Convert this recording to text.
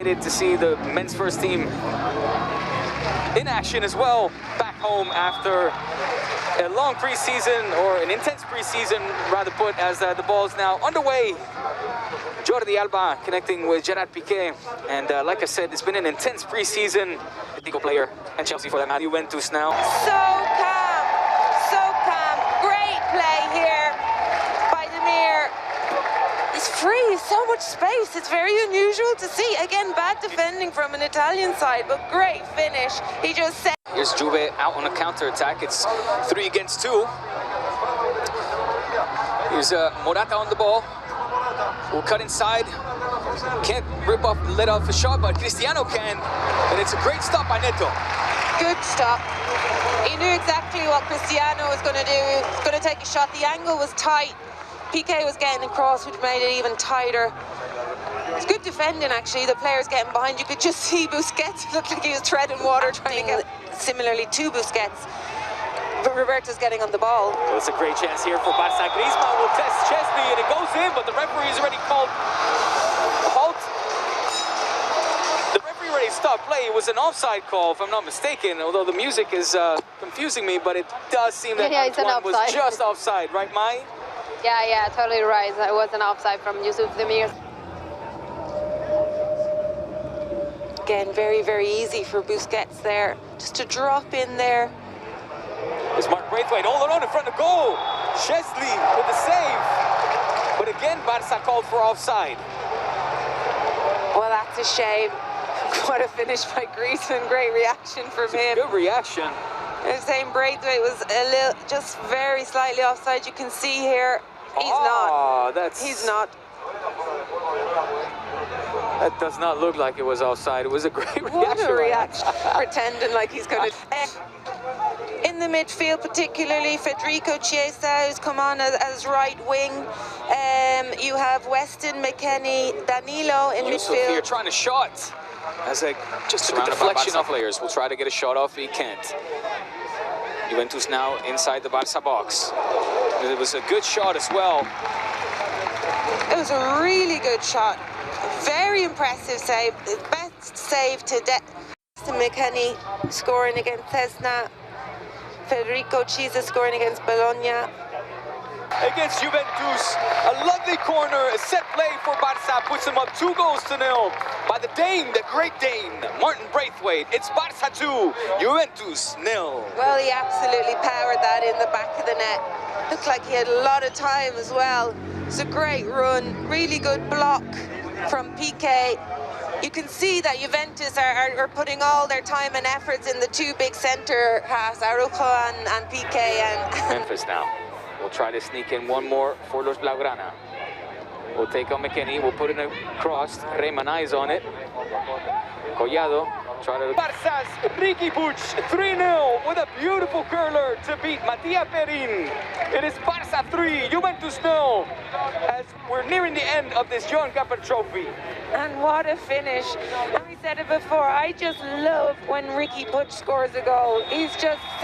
To see the men's first team in action as well, back home after a long preseason, or an intense preseason, rather put, as the ball is now underway. Jordi Alba connecting with Gerard Piqué, and like I said, it's been an intense preseason. Legal player, and Chelsea for that matter. Juventus now. So calm, great play here by Demir. He's free, so much space. It's very unusual to see. Again, bad defending from an Italian side, but great finish. He just said. Here's Juve out on a counter-attack. It's 3 against 2. Here's Morata on the ball. Will cut inside. Can't let off a shot, but Cristiano can. And it's a great stop by Neto. Good stop. He knew exactly what Cristiano was going to do. He was going to take a shot. The angle was tight. Piqué was getting across, which made it even tighter. It's good defending, actually. The players getting behind. You could just see Busquets. It looked like he was treading water trying to get similarly to Busquets. But Roberto's getting on the ball. So it's a great chance here for Barca. Griezmann will test Chesney, and it goes in, but the referee has already called halt. The referee already stopped play. It was an offside call, if I'm not mistaken, although the music is confusing me, but it does seem that one was just offside, right, Mai? Yeah, totally right. It was an offside from Yusuf Demir. Again, very, very easy for Busquets there, just to drop in there. It's Mark Braithwaite all alone in front of goal. Chesney with the save. But again, Barca called for offside. Well, that's a shame. What a finish by Griezmann. Great reaction from him. Good reaction. They're saying Braithwaite was a little, just very slightly offside. You can see here, he's not. He's not. That does not look like it was offside. It was a great reaction. What a reaction. Pretending like he's going to... In the midfield, particularly Federico Chiesa, who's come on as right wing. You have Weston, McKennie, Danilo in midfield. Here trying to shot. As just a deflection of players. Will try to get a shot off, he can't. Juventus now inside the Barca box. It was a good shot as well. It was a really good shot. Very impressive save. The best save to date. McKennie scoring against Cesna. Federico Chiesa scoring against Bologna. Against Juventus, a lovely corner, a set play for Barca, puts them up 2-0 by the Dane, the great Dane, Martin Braithwaite. It's Barca 2, Juventus 0. Well, he absolutely powered that in the back of the net. Looked like he had a lot of time as well. It's a great run, really good block from Piqué. You can see that Juventus are putting all their time and efforts in the 2 big centre halves, Araujo and Piqué. And Memphis now. We'll try to sneak in one more for Los Blaugrana. We'll take on McKennie. We'll put it across. Rayman eyes on it. Collado. Try to... Barca's Ricky Puig 3-0 with a beautiful curler to beat Matia Perin. It is Barca 3, Juventus 0. As we're nearing the end of this Joan Gamper trophy. And what a finish. And we said it before, I just love when Ricky Puig scores a goal. He's just